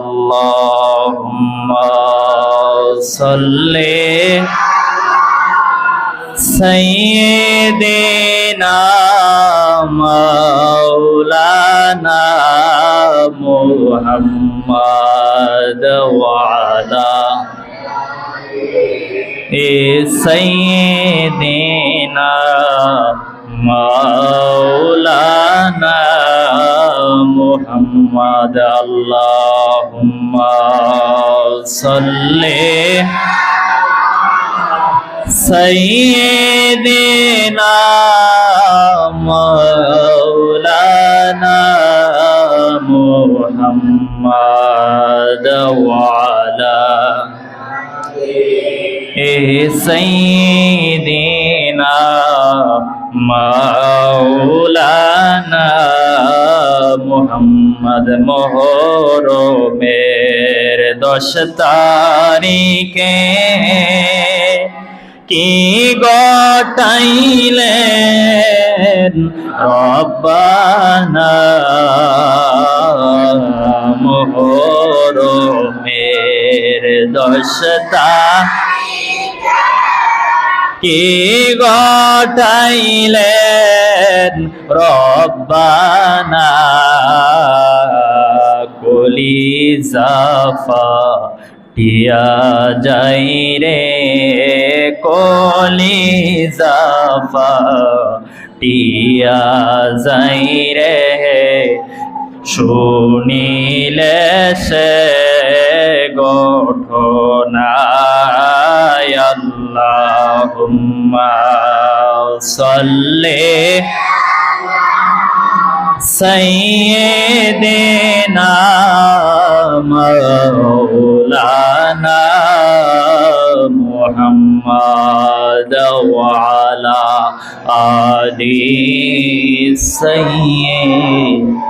আল্লাহুম্মা সাল্লি সাইয়্যিদিনা মাওলানা মুহাম্মাদ ওয়া আলা সাইয়্যিদিনা মাওলানা মুহাম্মাদ আল্লাহুম্মা সাল্লি সাইয়্যিদিনা মাওলানা মুহাম্মাদ ওয়া আলা সাইয়্যিদিনা মাওলানা মুহাম্মদ। মুহররমের 10 তারিখে কি গটাইলেন রব্বানা, মুহররমের 10 কি গটাইলেন রব্বানা, কলিজা ফাটিয়া যাই রে, কলিজা ফাটিয়া যাই রে, শুনিলে সে ঘটনা। আল্লাহুম্মা সাল্লি সাইয়্যিদিনা মাওলানা মুহাম্মাদ ওয়া আলা আলি সাইয়্যিদিনা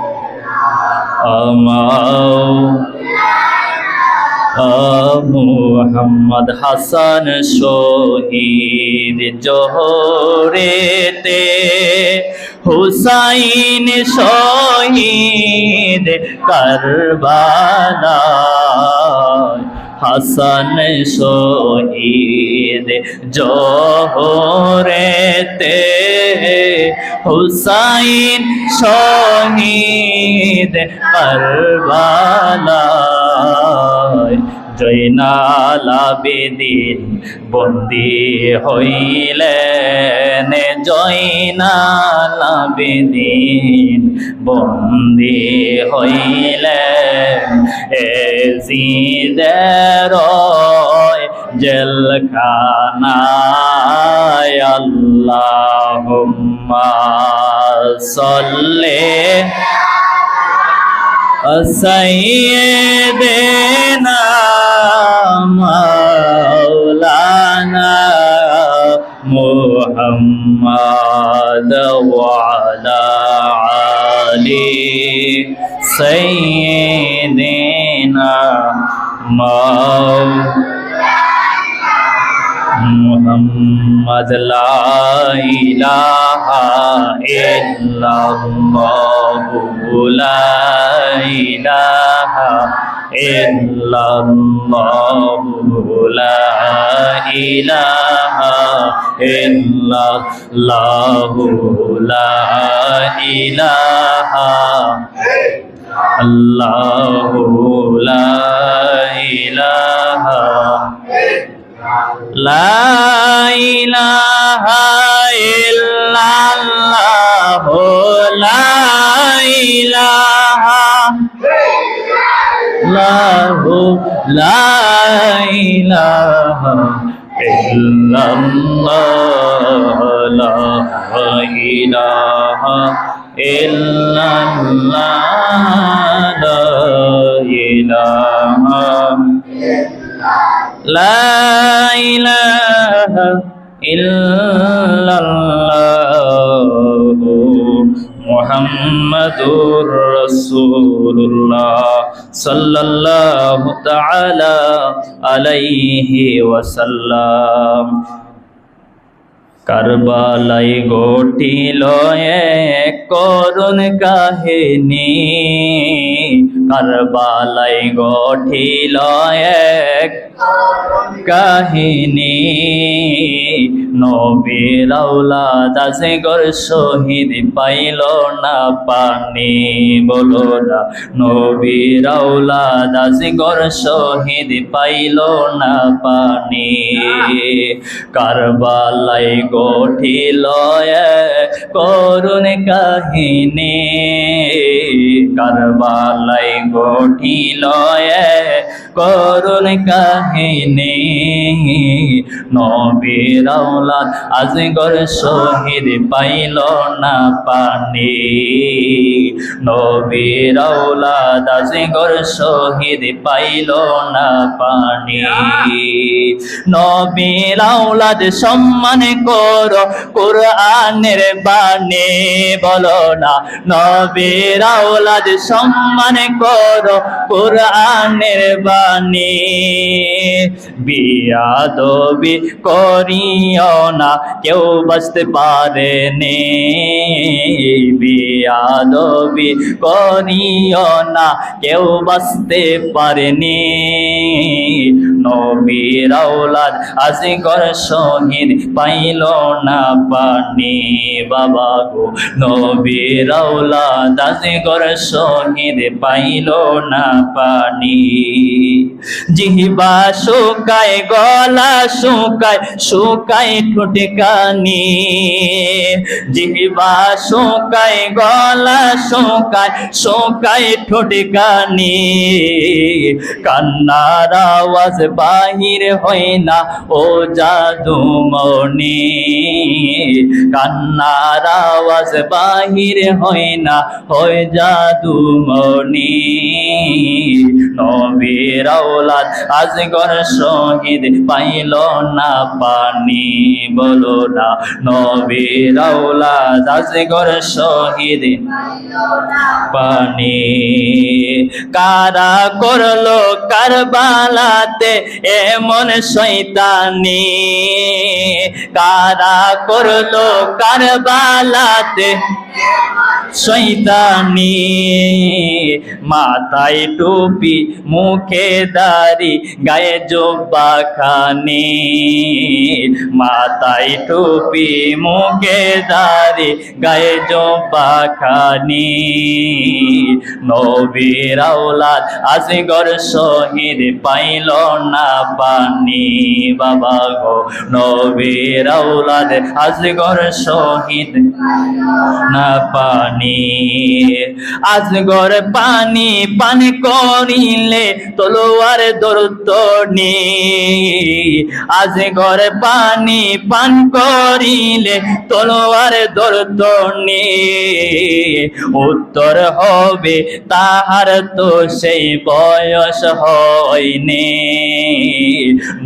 মুহাম্মদ। হাসান শহীদ জোহরেতে, হুসাইন শহীদ কারবালায়, হাসান শহীদ জোহরেতে, হুসাইন শহীদ কারবালায়, জয়নাল আবেদিন বন্দী হইলেন, জয়নাল আবেদিন বন্দী হইলেন, এজিদের জেলখানায়। আল্লাহুম্মা সাল্লি সাইয়্যিদিনা মাওলানা মুহাম্মাদ ওয়া আলা আলি সাইয়্যিদিনা মুহাম্মদ। লা ইলাহা ইল্লাল্লাহু লা ইলাহা ইল্লাল্লাহু লা ইলাহা ইল্লাল্লাহু লা ইলাহা আল্লাহু লা ইলাহা লা ইলাহা ইল্লাল্লাহু লা ইলাহা লাহু লা ইলাহা ইল্লাল্লাহ লা ইলাহা ইল্লাল্লাহ লা ইলাহা লা ইলাহা ইল্লাল্লাহু মুহাম্মাদুর রাসূলুল্লাহ সাল্লাল্লাহু তাআলা আলাইহি ওয়াসাল্লাম। কারবালায় ঘটিল এক করুণ কাহিনী, কারবালায় গঠিল এক কাহিনী, নবীর আওলাদ আজগর শহীদ পাইল না পানি। বলো না, নবীর আওলাদ আজগর শহীদ পাইল না পানি। কারবালায় গঠিল এক করুণ কাহিনী, কারবালায় গঠিল এক করুণ কাহিনী, নবীর আওলাদ আজগর শহীদ পাইল না পানি। নবীর আওলাদ আজগর শহীদ পাইল না পানি। নবীর আওলাদ সম্মান করো কুরআনের বাণী। বলো না, নবীর আওলাদ সম্মান করো কুরআনের বাণী। বিয়াদবি করিও না, কেউ বাঁচতে পারেনি। বিয়াদবি করিও না, কেউ বাঁচতে পারেনি। নবীর আওলাদ আজগর শহীদ পাইল না পানি। বাবা গো, নবীর আওলাদ আজগর শহীদ পাইল না পানি। জিহ্বা শুকায়, গলা শুকায়, শুকায় ঠোঁট কানি। জিহ্বা শুকায়, গলা শুকায়, শুকায় ঠোঁট কানি। কান্নার আওয়াজ বাহির হয় না ও জাদুমণি। কান্নার আওয়াজ বাহির হয় না, হয় জাদুমণি। নবীর আওলাদ আজগর শহীদ পাইল না পানি। বলো না, নবীর আওলাদ আজগর শহীদ পানি। কারা করলো কারবালাতে এমন শয়তানি? কারা করলো কারবালাতে শয়তানি? মাথায় টুপি, মুখে দাড়ি, গায়ে জুব্বা খানি। মাথায় টুপি, মুখে দাড়ি, গায়ে জুব্বা খানি। নবীর আওলাদ আজগর শহীদ পাইল না পানি। বাবা গো, নবীর আওলাদ আজগর শহীদ না পানি। আজগর পানি পান করিলে তলোয়ার দরুতনি। আজগর পানি পান করিলে তলোয়ার দরুতনি। উত্তর হবে তাহার তো সেই বয়স হয়নি।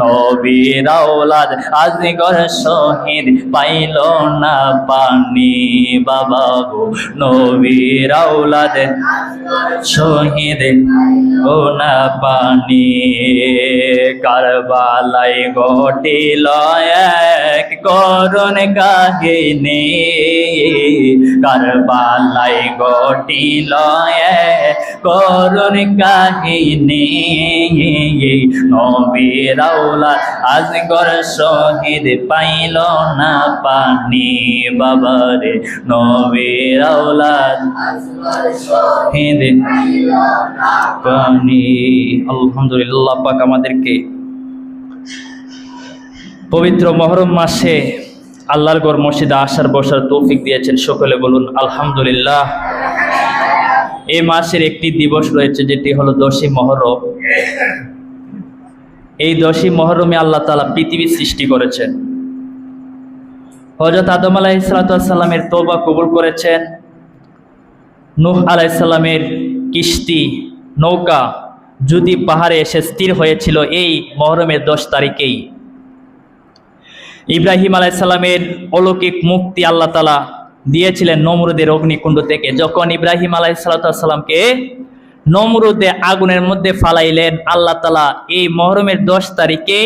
নবীর আওলাদ আজগর শহীদ পাইল না পানি। বাবা গো, নবীর আওলাদ শহীদ ও না পানি। কারবালায় ঘটিল এক করুণ কাহিনী। কারবালায় ঘটিল এক করুণ কাহিনী। নবীর আওলাদ আজগর শহীদ পাইল না পানি। বাবারে, নবীর আওলাদ শহীদ পানি। আলহামদুলিল্লাহ, পাক আমাদেরকে পবিত্র মুহররম মাসে আল্লাহর ঘর মসজিদে আসার বসার তৌফিক দিয়েছেন। সকলে বলুন আলহামদুলিল্লাহ। এই মাসের একটি দিবস রয়েছে, যেটি হলো 10ই মুহররম। এই 10ই মুহররমে আল্লাহ তাআলা পৃথিবী সৃষ্টি করেছেন। হযরত আদম আলাইহিস সালামের তওবা কবুল করেছেন। নূহ আলাইহিস সালামের কিস্তি, নৌকা যদি পাহাড়ে এসে স্থির হয়েছিল এই মুহররমের 10 তারিখেই। ইব্রাহিম আলাইহিস সালামের অলৌকিক মুক্তি আল্লাহ তাআলা দিয়েছিলেন নমরুদের অগ্নিকুণ্ড থেকে। যখন ইব্রাহিম আলাইহিস সালামকে নমরুদে আগুনের মধ্যে ফালাইলেন, আল্লাহ তাআলা এই মুহররমের 10 তারিখে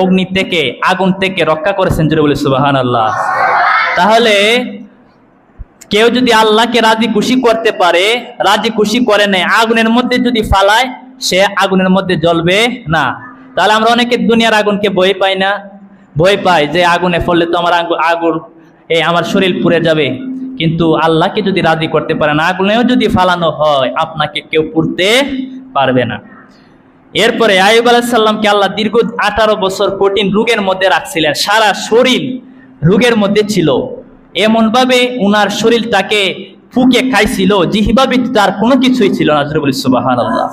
অগ্নি থেকে, আগুন থেকে রক্ষা করেছেন। জোরে বলে সুবহানাল্লাহ। তাহলে কেউ যদি আল্লাহকে রাজি খুশি করতে পারে, রাজি খুশি করে নেয়, আগুনের মধ্যে যদি ফালায়, সে আগুনের মধ্যে জ্বলবে না। তাহলে আমরা অনেকে দুনিয়ার আগুনকে ভয় পাই না? ভয় পাই যে আগুনে পড়লে তো আমার আগুন আমার শরীর পুড়ে যাবে। কিন্তু আল্লাহকে যদি রাজি করতে পারে না, আগুনেও যদি ফালানো হয়, আপনাকে কেউ পুড়তে পারবে না। এরপরে আইয়ুব আলাইহিস সালামকে আল্লাহ দীর্ঘ 18 বছর কঠিন রোগের মধ্যে রাখছিলেন, সারা শরীর রোগের মধ্যে ছিল। এমন ভাবে উনার শরীরটাকে ফুকে খাইছিল, জিহ্বা ব্যতীত আর কোনো কিছুই ছিল না। জোরে বলি সুবহানাল্লাহ।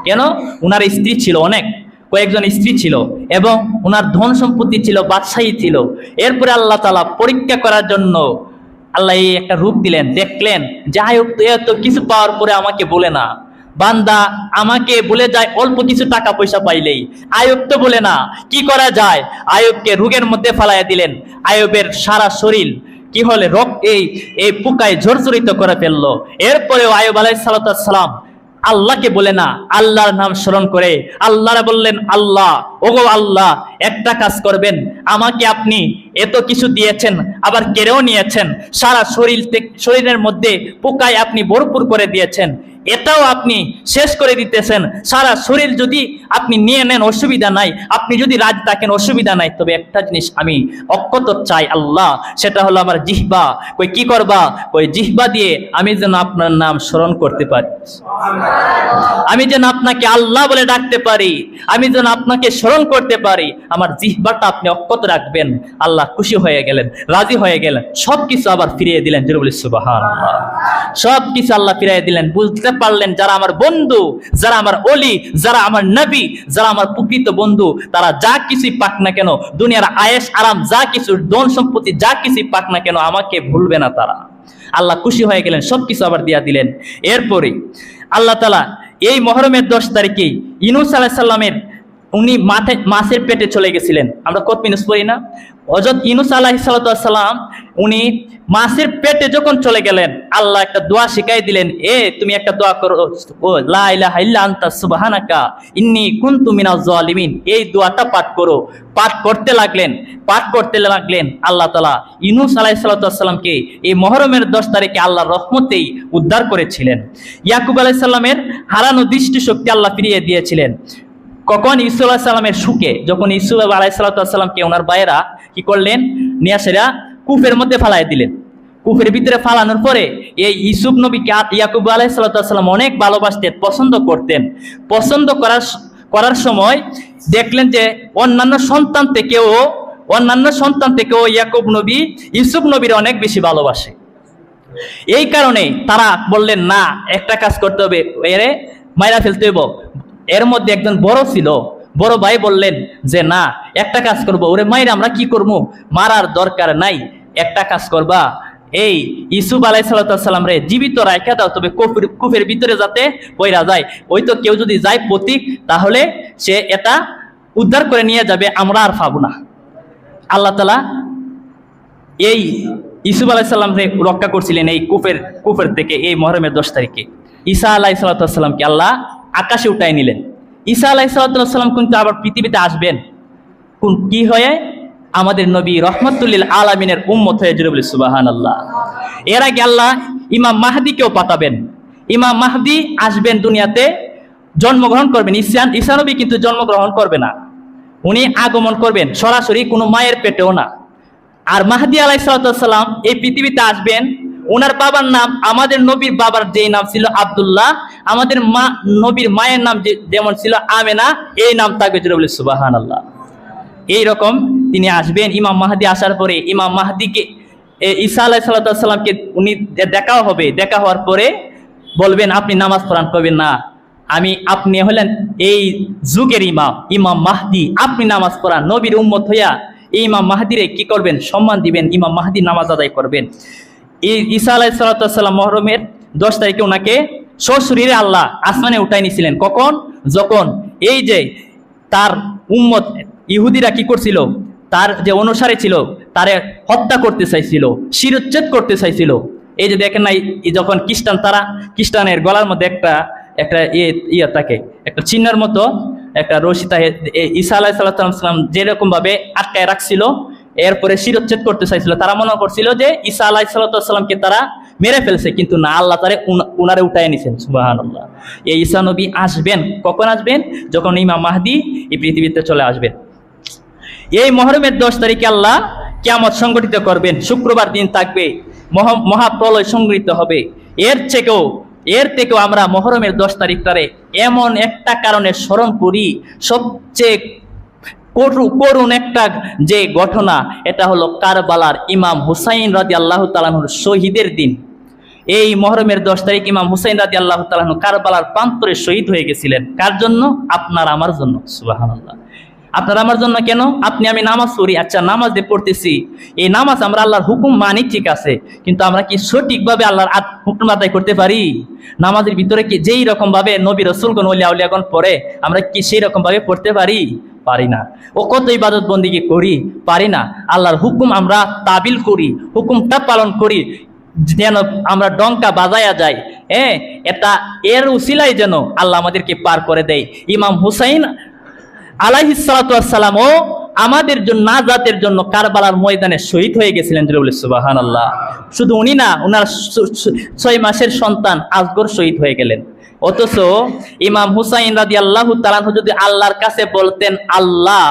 কেন? উনার স্ত্রী ছিল, অনেক কয়েকজন স্ত্রী ছিল, এবং উনার ধন সম্পত্তি ছিল, বাদশাহী ছিল। এরপরে আল্লাহ তাআলা পরীক্ষা করার জন্য আল্লাহ এই একটা রূপ দিলেন। দেখলেন যে আইয়ুব তো এত কিছু পাওয়ার পরে আমাকে বলে না, বান্দা আমাকে বলে যায় অল্প কিছু টাকা পয়সা পাইলেই, আইয়ুব তো বলে না। কি করা যায়? আইয়ুবকে রোগের মধ্যে ফালাইয়া দিলেন। আইয়ুবের সারা শরীর কি হলে এই পোকায় ঝরঝরিত করে ফেললো। এরপরেও আইয়ুব আলাইহিস সালাম আল্লাহকে বলে না, আল্লাহর নাম স্মরণ করে আল্লাহরা বললেন, আল্লাহ, ওগো আল্লাহ, একটা কাজ করবেন, আমাকে আপনি এত কিছু দিয়েছেন, আবার কেড়েও নিয়েছেন, সারা শরীরের মধ্যে পোকায় আপনি ভরপুর করে দিয়েছেন, এটাও আপনি শেষ করে দিতেছেন। সারা শরীর যদি আপনি নিয়ে নেন অসুবিধা নাই, আপনি যদি রাজ থাকেন অসুবিধা নাই, তবে একটা জিনিস আমি অক্ষত চাই আল্লাহ, সেটা হলো আমার জিহ্বা। কই কি করবা? কই জিহ্বা দিয়ে আমি যেন আপনার নাম স্মরণ করতে পারি, আমি যেন আপনাকে আল্লাহ বলে ডাকতে পারি, আমি যেন আপনাকে স্মরণ করতে পারি। আমার জিহ্বাটা আপনি অক্ষত রাখবেন। আল্লাহ খুশি হয়ে গেলেন, রাজি হয়ে গেলেন, সবকিছু আবার ফিরিয়ে দিলেন। জোরে বলি সুবহানাল্লাহ। সবকিছু আল্লাহ ফিরিয়ে দিলেন। বুঝতে পারলেন যারা আমার বন্ধু, যারা আমার ওলি, যারা আমার নবী, যারা আমার প্রকৃত বন্ধু, তারা যা কিছুই পাক না কেন, দুনিয়ার আয়েশ আরাম যা কিছু, ধন সম্পত্তি যা কিছুই পাক না কেন, আমাকে ভুলবে না তারা। আল্লাহ খুশি হয়ে গেলেন, সবকিছু আবার দিয়া দিলেন। এরপরে আল্লাহ তাআলা এই মুহররমের 10 তারিখে ইউনূস আলাইহিস সালামের উনি মাছের পেটে চলে গেছিলেন। আমরা কত মিনুস পড়ি না? হযরত ইউনূস আলাইহিস সালাম উনি মাছের পেটে যখন চলে গেলেন, আল্লাহ একটা দোয়া শিখাই দিলেন। তুমি একটা দোয়া করো, লা ইলাহা ইল্লা আনতা সুবহানাকা ইন্নী কুনতু মিনাজ জালিমিন। এই দোয়াটা পাঠ করো। পাঠ করতে লাগলেন। আল্লাহ তাআলা ইউনূস আলাইহিস সালামকে এই মুহররমের 10 তারিখে আল্লাহর রহমতেই উদ্ধার করেছিলেন। ইয়াকুব আলাইহিস সালামের হারানো দৃষ্টি শক্তি আল্লাহ ফিরিয়ে দিয়েছিলেন। কখন? ইউসুফ আলাইহিস সালামের সুখে, যখন ইউসুফ আলাইহিস সালামকে ওনার ভাইয়েরা কি করলেন, নিয়ে আসেরা কূপের মধ্যে ফালাই দিলেন। কূপের ভিতরে ফালানোর পরে এই ইউসুফ নবীকে ইয়াকুব আলাইহিস সালাম অনেক ভালোবাসতেন, পছন্দ করতেন। পছন্দ করার সময় দেখলেন যে অন্যান্য সন্তান থেকেও ইয়াকুব নবী ইউসুফ নবীর অনেক বেশি ভালোবাসে। এই কারণে তারা বললেন, না, একটা কাজ করতে হবে, এরে মাইরা ফেলতে হইব। এর মধ্যে একজন বড় ছিল, বড় ভাই বললেন যে না, একটা কাজ করব, ওরে মাইরা আমরা কি করব, মারার দরকার নাই, একটা কাজ করবা, এই ইউসুফ আলাইহিস সালাম রে জীবিত রাখা দাও, তবে কূপের ভিতরে যাতে পয়রা যায়, ওই তো কেউ যদি যায় পথিক, তাহলে সে এটা উদ্ধার করে নিয়ে যাবে, আমরা আর পাবো না। আল্লাহ তাআলা এই ইউসুফ আলাইহিস সালামকে রক্ষা করছিলেন এই কূপের থেকে। এই মুহররমের 10 তারিখে ঈসা আলাইহিস সালামকে আল্লাহ আকাশে উঠাই নিলেন। ঈসা আলাইহিস সালাম কিন্তু আবার পৃথিবীতে আসবেন কি হয়ে? আমাদের নবী রহমাতুল আলামিনের উম্মত হয়ে। জোরে বলি সুবহানাল্লাহ। এর আগে আল্লাহ ইমাম মাহদিকেও পাঠাবেন। ইমাম মাহদি আসবেন, দুনিয়াতে জন্মগ্রহণ করবেন। ঈসা নবী কিন্তু জন্মগ্রহণ করবে না, উনি আগমন করবেন সরাসরি, কোনো মায়ের পেটেও না। আর মাহদি আলাইহিস সালাম এই পৃথিবীতে আসবেন। ওনার বাবার নাম, আমাদের নবীর বাবার যেই নাম ছিল আব্দুল্লাহ, আমাদের নবীর মায়ের নাম যেমন ছিল আমেনা, এই নাম থাকবে। জোরে বলি সুবহানাল্লাহ। এইরকম তিনি আসবেন। ইমাম মাহদি আসার পরে ইমাম মাহদিকে ঈসা আলাইহিস সালামকে উনি দেখা হবে। দেখা হওয়ার পরে বলবেন, আপনি নামাজ পড়ান। করবেন না, আপনি হলেন এই যুগের ইমাম মাহদি, আপনি নামাজ পড়ান। নবীর উম্মত হইয়া এই ইমাম মাহদিরে কি করবেন? সম্মান দিবেন। ইমাম মাহদি নামাজ আদায় করবেন। ঈসা আলাইহিস সালাম মুহররমের 10 তারিখে ওনাকে সশরীরে আল্লাহ আসমানে উঠাই নিয়েছিলেন। কখন? যখন এই যে তার উম্মত ইহুদিরা কি করছিল, তার যে অনুসারী ছিল তারে হত্যা করতে চাইছিল, শিরচ্ছেদ করতে চাইছিল। এই যে দেখেন না, যখন খ্রিস্টানের গলার মধ্যে একটা ইয়ে থাকে, একটা চিহ্নের মতো একটা রশি থাকে, ঈসা আলাইহিস সালাম যেরকম ভাবে আটকায় রাখছিল, এরপরে শিরচ্ছেদ করতে চাইছিল। তারা মনে করছিল যে ঈসা আলাইহিস সালামকে তারা মেরে ফেলছে, কিন্তু না, আল্লাহ তারে উনারে উঠায় নিছেন। সুবহানাল্লাহ। এই ঈসা নবী আসবেন, কখন আসবেন? যখন ইমাম মাহদি এই পৃথিবীতে চলে আসবেন। এই মুহররমের 10 তারিখে আল্লাহ কিয়ামত সংগঠিত করবেন, শুক্রবার দিন থাকবে, মহাপ্রলয় সংগঠিত হবে। এর থেকেও আমরা মুহররমের 10 তারিখটারে এমন একটা কারণে স্মরণ করি, সবচেয়ে করুণ একটা যে ঘটনা, এটা হলো কারবালার ইমাম হুসাইন রাদিয়াল্লাহু তাআলা আনহুর শহীদের দিন। এই মুহররমের 10 তারিখ ইমাম হুসাইন রাদিয়াল্লাহু তাআলা আনহু কারবালার প্রান্তরে শহীদ হয়ে গেছিলেন। কার জন্য? আপনার আমার জন্য। সুবহানাল্লাহ। আপনার আমার জন্য কেন? আপনি আমি নামাজ পড়ি, আচ্ছা নামাজ দিয়ে পড়তেছি, এই নামাজ আমরা আল্লাহর হুকুম মানি, ঠিক আছে, কিন্তু আমরা কি সঠিকভাবে আল্লাহর হুকুম আদায় করতে পারি? নামাজের ভিতরে কি যেই রকম ভাবে নবী রাসূলগণ ওলিয়া উলিয়াগণ পড়ে, আমরা কি সেই রকম ভাবে পড়তে পারি? পারি না। ও কত ইবাদত বন্দেগী করি, পারি না। আল্লাহর হুকুম আমরা তাবিল করি, হুকুমটা পালন করি, যেন আমরা ডঙ্কা বাজায়া যায়, এটা এর উসিলাই যেন আল্লাহ আমাদেরকে পার করে দেয়। ইমাম হুসাইন আলাইহিস সালাতু ওয়াস সালাম ও আমাদের জন্য, নাজাতের জন্য কারবালার ময়দানে শহীদ হয়ে গেছিলেন। সুবহানাল্লাহ। শুধু উনি না, উনার 6 মাসের সন্তান আসগর শহীদ হয়ে গেলেন। অথচ ইমাম হুসাইন রাদিয়াল্লাহু তাআলা আনহু যদি আল্লাহর কাছে বলতেন, আল্লাহ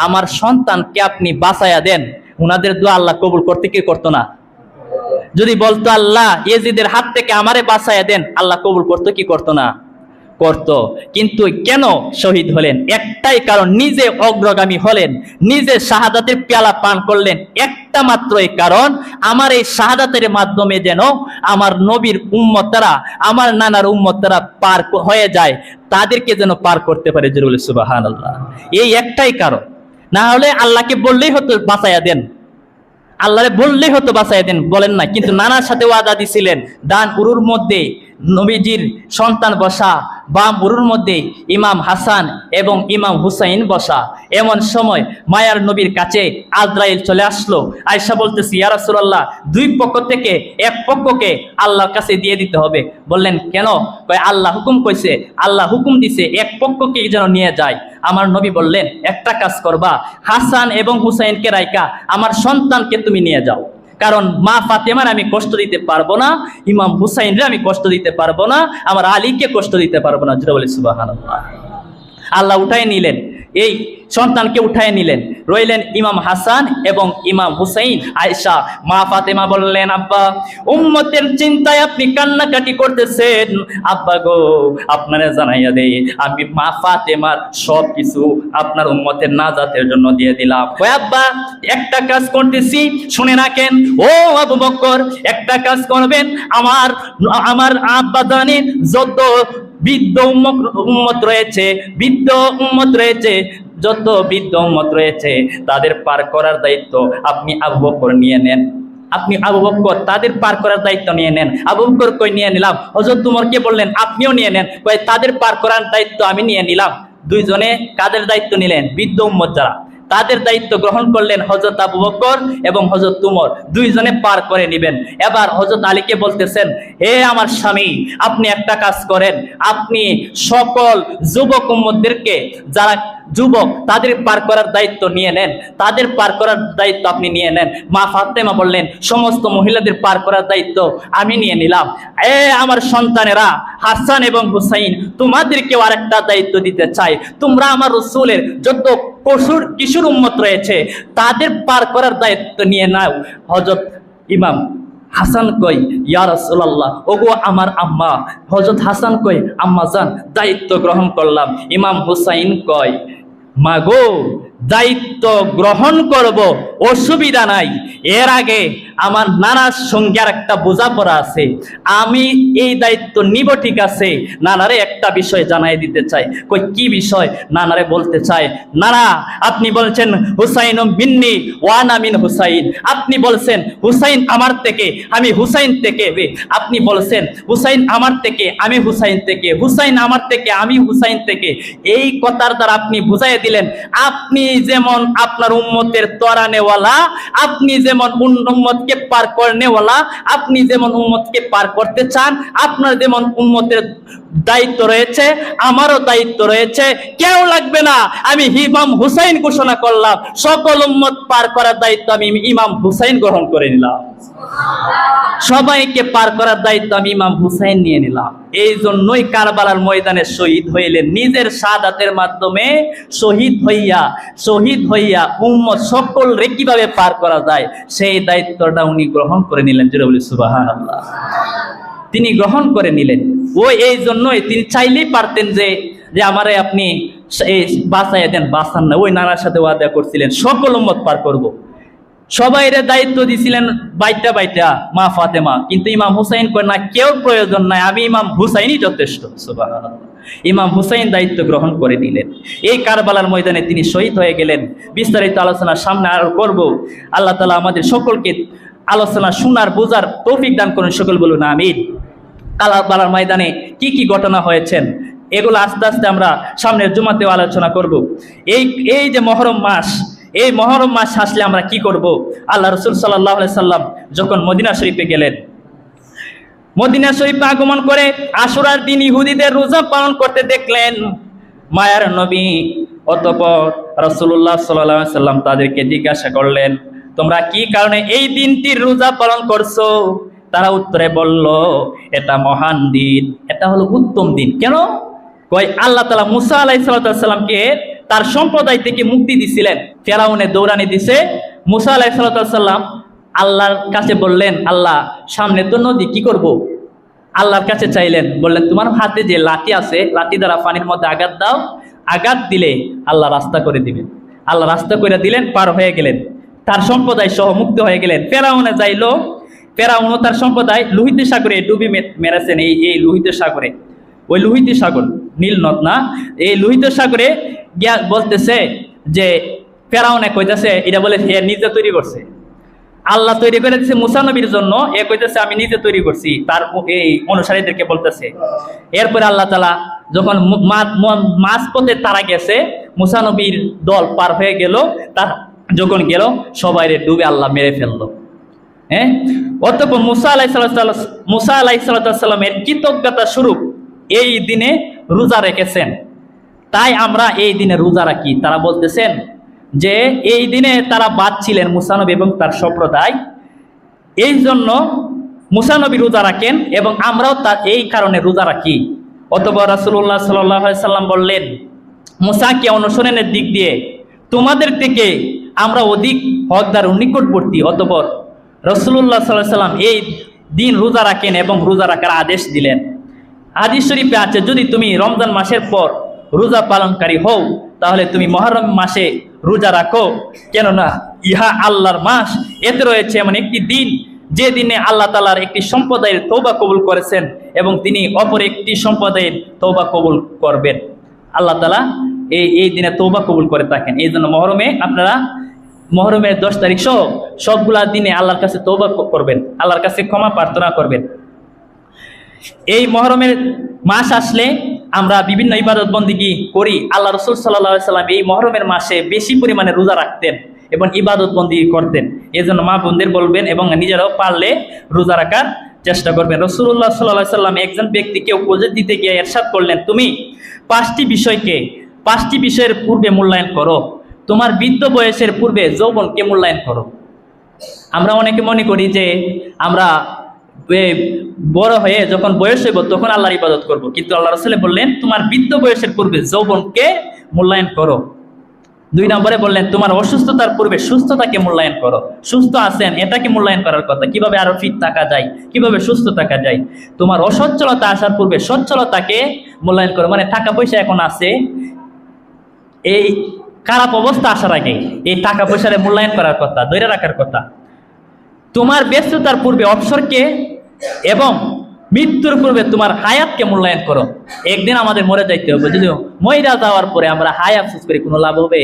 আমার সন্তানকে আপনি বাঁচায়া দেন, উনাদের দোয়া আল্লাহ কবুল করতে কি করতো না? যদি বলতো আল্লাহ ইয়েজিদের হাত থেকে আমারে বাঁচায়া দেন, আল্লাহ কবুল করতো কি করতো না? করত। কিন্তু কেন শহীদ হলেন? একটাই কারণ, নিজে অগ্রগামী হলেন, নিজে শাহাদাতের পেয়ালা পান করলেন। একটা মাত্রই কারণ, আমার এই শাহাদাতের মাধ্যমে যেন আমার নবীর উম্মতরা, আমার নানার উম্মতরা পার হয়ে যায়, তাদেরকে যেন পার করতে পারে। জরুরি। সুবহানাল্লাহ। এই একটাই কারণ। না হলে আল্লাহকে বললেই হতো বাঁচাইয়া দেন, আল্লাহরে বললেই হতো বাঁচাইয়া দেন, বলেন না। কিন্তু নানার সাথে ওয়াদা দিছিলেন, ডান উরুর মধ্যে নবীজির সন্তান বসা, বাম উরুর মধ্যে ইমাম হাসান এবং ইমাম হুসাইন বসা। এমন সময় মায়ার নবীর কাছে আজরাইল চলে আসলো। আয়েশা বলতেছি, ইয়া রাসূলুল্লাহ, 2 পক্ষ থেকে এক পক্ষকে আল্লাহর কাছে দিয়ে দিতে হবে। বললেন কেন? কয় আল্লাহ হুকুম কইছে, আল্লাহ হুকুম দিছে এক পক্ষকে যেন নিয়ে যায়। আমার নবী বললেন, একটা কাজ করবা, হাসান এবং হুসাইনকে রাইকা আমার সন্তানকে তুমি নিয়ে যাও, কারণ মা ফাতেমার আমি কষ্ট দিতে পারবো না, ইমাম হুসাইনরে আমি কষ্ট দিতে পারবো না, আমার আলীকে কষ্ট দিতে পারবো না। যেটা বলে সুবহানাল্লাহ। আল্লাহ উঠায় নিলেন, এই সন্তানকে উঠায় নিলেন, রইলেন ইমাম হাসান এবং ইমাম হুসাইন। আয়েশা মা ফাতেমা বললেন, আব্বা উম্মতের চিন্তায় আপনি কান্নাকাটি করতেছেন, আব্বা গো আপনারা জানাইয়া দেই, আমি মা ফাতেমার সব কিছু আপনার উম্মতের নাজাতের জন্য দিয়ে দিলাম। ওই আব্বা একটা কাজ করতেছি, শুনে রাখেন, ও আবু বকর একটা কাজ করবেন, আমার আব্বা জানেন যত বৃদ্ধ উম্মত রয়েছে, যত বৃদ্ধ উম্মত রয়েছে, তাদের পার করার দায়িত্ব আপনি আবু বকর নিয়ে নেন। আপনি আবু বকর তাদের পার করার দায়িত্ব নিয়ে নেন। আবু বকর কই নিয়ে নিলাম। হযরত উমরকে বললেন আপনিও নিয়ে নেন। কই তাদের পার করার দায়িত্ব আমি নিয়ে নিলাম। দুইজনে কাদের দায়িত্ব নিলেন? বৃদ্ধ উম্মত যারা, তাদের দায়িত্ব গ্রহণ করলেন হযরত আবু বকর এবং হযরত উমর, দুইজনে পার করে নেবেন। এবার হযরত আলীকে বলতেছেন, হে আমার স্বামী, আপনি একটা কাজ করেন, আপনি সকল যুবক উম্মতদেরকে, যারা যুবক তাদের পার করার দায়িত্ব নিয়ে নেন, তাদের পার করার দায়িত্ব আপনি নিয়ে নেন। মা ফাতেমা বললেন, সমস্ত মহিলাদের পার করার দায়িত্ব আমি নিয়ে নিলাম। আমার সন্তানেরা হাসান এবং হুসাইন, তোমাদেরকেও আরেকটা দায়িত্ব দিতে চাই, তোমরা আমার রাসূলের যত কিশোর উম্মত রয়েছে তাদের পার করার দায়িত্ব নিয়ে নাও। হযরত ইমাম হাসান কই, ইয়া রাসূলুল্লাহ, ওগো আমার আম্মা। হযরত হাসান কই, আম্মা জান দায়িত্ব গ্রহণ করলাম। ইমাম হুসাইন কয়, মা গো দায়িত্ব গ্রহণ করব, অসুবিধা নাই, এর আগে আমার নানার সঙ্গে আর একটা বোঝাপড়া আছে, আমি এই দায়িত্ব নিব, ঠিক আছে। নানারে একটা বিষয় জানাই দিতে চাই। কই কি বিষয়? নানারে বলতে চাই, নানা আপনি বলছেন হুসাইন মিন্নি ওয়া আনা মিন হুসাইন, আপনি বলছেন হুসাইন আমার থেকে, আমি হুসাইন থেকে, আপনি বলছেন হুসাইন আমার থেকে, আমি হুসাইন থেকে, হুসাইন আমার থেকে, আমি হুসাইন থেকে। এই কথার দ্বারা আপনি বুঝাইয়া দিলেন, আপনি যেমন আপনার উম্মতের তরানেওয়ালা, আপনি যেমন উম্মতকে পার করনেওয়ালা, আপনি যেমন উম্মতকে পার করতে চান, আপনার যেমন উম্মতের দায়িত্ব রয়েছে, আমারও দায়িত্ব রয়েছে। কেউ লাগবে না, আমি ইমাম হুসাইন ঘোষণা করলাম, সকল উম্মত পার করার দায়িত্ব আমি ইমাম হুসাইন গ্রহণ করে নিলাম। সবাইকে পার করার দায়িত্ব আমি ইমাম হুসাইন নিয়ে নিলাম। এই জন্যই কারবালার ময়দানে শহীদ হইলেন, নিজের শাহাদাতের মাধ্যমে শহীদ হইয়া উম্মত সকল রে কিভাবে পার করা যায় সেই দায়িত্বটা উনি গ্রহণ করে নিলেন। জোরে বলি সুবহানাল্লাহ। তিনি গ্রহণ করে নিলেন। এই জন্যই তিনি চাইলেই পারতেন যে আমারে আপনি বাঁচাইয়া দেন, বাঁচান না। ওই নানার সাথে ওয়াদা করছিলেন সকল উম্মত পার করব, সবাইরে দায়িত্ব দিছিলেন বাইটা মা ফাতেমা, কিন্তু ইমাম হুসাইন কয় না, কেউ প্রয়োজন নাই, আমি ইমাম হুসাইনই যথেষ্ট। সুবহানাল্লাহ। ইমাম হুসাইন দায়িত্ব গ্রহণ করে নিলেন। এই কারবালার ময়দানে তিনি শহীদ হয়ে গেলেন। বিস্তারিত আলোচনা সামনে আরো করব। আল্লাহ তাআলা আমাদের সকলকে আলোচনা শোনার বোঝার তৌফিক দান করুন, সকল বলুন আমিন। কারবালার ময়দানে কি কি ঘটনা হয়েছেন এগুলো আস্তে আস্তে আমরা সামনের জুমাতেও আলোচনা করব। এই যে মহরম মাস, এই মহরম মাস আসলে আমরা কি করব? আল্লাহ রাসূল সাল্লাল্লাহু আলাইহি সাল্লাম যখন মদিনা শরীফে গেলেন, মদিনা শরীফে আগমন করে আশুরার দিন ইহুদিদের রোজা পালন করতে দেখলেন মায়ার নবী। অতঃপর রাসূলুল্লাহ সাল্লাল্লাহু আলাইহি সাল্লাম তাদেরকে জিজ্ঞাসা করলেন, তোমরা কি কারণে এই দিনটির রোজা পালন করছো? তারা উত্তরে বলল, এটা মহান দিন, এটা হলো উত্তম দিন। কেন? কয় আল্লাহ তাআলা মুসা আলাইহিস সালামকে তার সম্প্রদায় থেকে মুক্তি দিছিলেন, ফেরাউনের দৌড়ানি দিছে। মুসা আলাইহিস সালাম আল্লাহর কাছে বললেন, আল্লাহ সামনে তো নদী, কি করব? আল্লাহর কাছে চাইলেন, বললেন তোমার হাতে যে লাঠি আছে, লাঠি দ্বারা পানির মধ্যে আঘাত দাও, আঘাত দিলে আল্লাহ রাস্তা করে দিবেন। আল্লাহ রাস্তা করে দিলেন, পার হয়ে গেলেন, তার সম্প্রদায় সহ মুক্ত হয়ে গেলেন। ফেরাউনে যাইলো, ফেরাউন তার সম্প্রদায় লোহিত সাগরে ডুবি মেরেছেন। এই লোহিত সাগরে, ওই লোহিত সাগর, নীল নদ না, এই লোহিত সাগরে গিয়া বলতেছে যে ফেরাউনে কইতেছে, এটা বলে এ নিজে তৈরি করছে, আল্লাহ তৈরি করে দিচ্ছে মুসা নবীর জন্য, এ কইতেছে আমি নিজে তৈরি করছি, তার এই অনুসারীদেরকে বলতেছে। এরপরে আল্লাহ তাআলা যখন মাঝ পথে তারা গেছে, মুসা নবীর দল পার হয়ে গেল, তার যখন গেল সবাইরে ডুবে আল্লাহ মেরে ফেললো। হ্যাঁ, অতঃপর মুসা আলাইহিস সালামের কৃতজ্ঞতা স্বরূপ এই দিনে রোজা রেখেছেন। তাই আমরা এই দিনে রোজা রাখি। তারা বলতেছেন যে এই দিনে তারা বাদ ছিলেন মুসা নবী এবং তার সম্প্রদায়, এই জন্য মুসা নবী রোজা রাখেন এবং আমরাও তার এই কারণে রোজা রাখি। অতঃপর রাসূলুল্লাহ সাল্লাল্লাহু আলাইহি সাল্লাম বললেন, মুসাকে অনুসরণের দিক দিয়ে তোমাদের থেকে আমরা অধিক হকদার ও নিকটবর্তী। অতঃপর রাসূলুল্লাহ সাল্লাল্লাহু আলাইহি সাল্লাম এই দিন রোজা রাখেন এবং রোজা রাখার আদেশ দিলেন। হাদিস শরীফে আছে, যদি তুমি রমজান মাসের পর রোজা পালনকারী হও তাহলে তুমি মুহররম মাসে রোজা রাখো, কেননা ইহা আল্লাহর মাস। এতে রয়েছে এমন একটি দিন যে দিনে আল্লাহ তাআলার একটি সম্প্রদায়ের তওবা কবুল করেছেন এবং তিনি অপর একটি সম্প্রদায়ের তওবা কবুল করবেন। আল্লাহ তাআলা এই দিনে তওবা কবুল করে থাকেন। এই জন্য মুহররমের 10 তারিখ সহ সবগুলা দিনে আল্লাহর কাছে তওবা করবেন, আল্লাহর কাছে ক্ষমা প্রার্থনা করবেন। এই মুহররমের মাস আসলে আমরা বিভিন্ন ইবাদত বন্দিগি করি। আল্লাহ রাসূল সাল্লাল্লাহু আলাইহি সাল্লাম এই মুহররমের মাসে বেশি পরিমাণে রোজা রাখতেন এবং ইবাদত বন্দিগি করতেন। এই জন্য মা বোনদের বলবেন এবং নিজেরাও পারলে রোজা রাখার চেষ্টা করবেন। রাসূলুল্লাহ সাল্লাল্লাহু আলাইহি সাল্লাম একজন ব্যক্তিকে উপদেশ দিতে গিয়ে ইরশাদ করলেন, তুমি 5টি বিষয়ের পূর্বে মূল্যায়ন করো, তোমার বৃদ্ধ বয়সের পূর্বে যৌবনকে মূল্যায়ন করো। আমরা অনেকে মনে করি যে আমরা বড় হয়ে যখন বয়স হইব তখন আল্লাহর ইবাদত করব, কিন্তু আল্লাহ রাসূল বললেন তোমার বৃদ্ধ বয়সের পূর্বে যৌবনকে মূল্যায়ন করো। 2 নম্বরে বললেন তোমার অসুস্থতার পূর্বে সুস্থতাকে মূল্যায়ন করো। সুস্থ আছেন, এটাকে মূল্যায়ন করার কথা, কিভাবে আরো ফিট থাকা যায়, কিভাবে সুস্থ থাকা যায়। তোমার অসচ্ছলতা আসার পূর্বে সচ্ছলতাকে মূল্যায়ন করো, মানে টাকা পয়সা এখন আছে, এই খারাপ অবস্থা আসার আগে এই টাকা পয়সার মূল্যায়ন করার কথা, ধরে রাখার কথা। তোমার ব্যস্ততার পূর্বে অবসরকে এবং মৃত্যুর পূর্বে তোমার হায়াতকে মূল্যায়ন করো। একদিন আমাদের মরে যাইতে হবে, যদিও মইরা যাওয়ার পরে আমরা হায় আফসোস করি, কোনো লাভ হবে?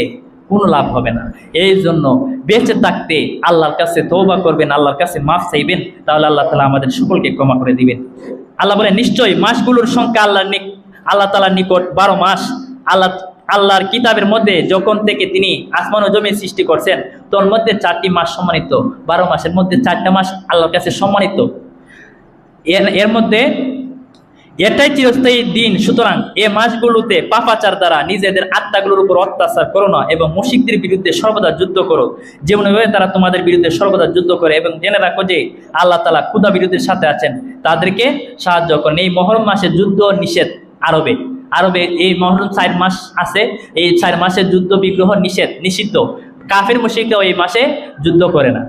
কোনো লাভ হবে না। এই জন্য বেঁচে থাকতে আল্লাহর কাছে তওবা করবেন, আল্লাহর কাছে মাফ চাইবেন, তাহলে আল্লাহ তাআলা আমাদের সকলকে ক্ষমা করে দিবেন। আল্লাহ বলেন, নিশ্চয়ই মাসগুলোর সংখ্যা আল্লাহ তাআলার নিকট 12 মাস। আল্লাহর কিতাবের মধ্যে যখন থেকে তিনি আসমান ও জমিন সৃষ্টি করছেন তোর মধ্যে 4টি মাস সম্মানিত, 12 মাসের মধ্যে 4টা মাস আল্লাহর কাছে সম্মানিত। এটাই চিরস্থায়ী দিন। সুতরাং এ মাসগুলোতে পাপাচার দ্বারা নিজেদের আত্মাগুলোর উপর অত্যাচার করো না এবং মুশরিকদের বিরুদ্ধে সর্বদা যুদ্ধ করো, যেমনভাবে তারা তোমাদের বিরুদ্ধে সর্বদা যুদ্ধ করে। এবং জেনে রাখো যে আল্লাহ তাআলা ক্ষুধা বিরোধীর সাথে আছেন, তাদেরকে সাহায্য করেন। এই মহরম মাসে যুদ্ধ নিষেধ। আরবে আরবে এই মহরম 4 মাস আছে, এই 4 মাসের যুদ্ধ বিগ্রহ নিষিদ্ধ। কাফের মুশরিকরাও এই মাসে যুদ্ধ করে না।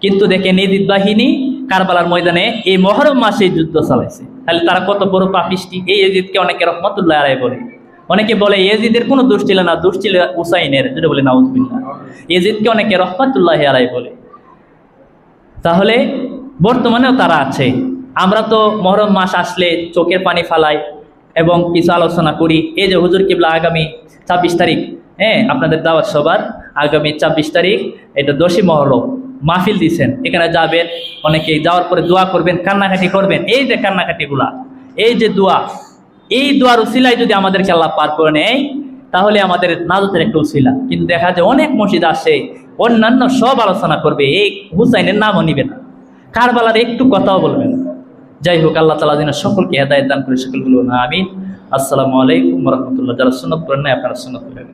কিন্তু দেখেন ইজিদ বাহিনী কারবালার ময়দানে এই মহরম মাসে যুদ্ধ চালাইছে। তাহলে তারা কত বড় পাপিষ্টি। এই ইজিদকে অনেকে রহমতুল্লাহ আলাইহি বলে, অনেকে বলে ইজিদের কোনো দোষ ছিল না, দোষ ছিল হুসাইনের, যেটা বলে নাউজুবিল্লাহ। ইজিদকে অনেকে রহমতুল্লাহ আলাইহি বলে। তাহলে বর্তমানেও তারা আছে। আমরা তো মহরম মাস আসলে চোখের পানি ফালাই এবং কিছু আলোচনা করি। এই যে হুজুর কিবলা আগামী 26 তারিখ, হ্যাঁ আপনাদের দাওয়াত সবার আগামী 26 তারিখ, এটা 10ই মহরম মাহফিল দিচ্ছেন, এখানে যাবেন, অনেকে যাওয়ার পরে দোয়া করবেন, কান্নাকাটি করবেন। এই যে কান্নাকাটিগুলা, এই যে দোয়া, এই দোয়ার উসিলায় যদি আমাদেরকে আল্লাহ পার করে নেয় তাহলে আমাদের নাজাতের একটা উসিলা। কিন্তু দেখা যায় অনেক মসজিদ আসে অন্যান্য সব আলোচনা করবে, এই হুসাইনের নামও নিবে না, কারবালার একটু কথাও বলবে না। যাই হোক, আল্লাহ তাআলা যেন সকলকে হেদায়েত দান করে, সকলগুলো না আমিন। আসসালামু আলাইকুম ওয়া রাহমাতুল্লাহ। যারা সুন্নাত করেন না আপনারা সুন্নাত করেন।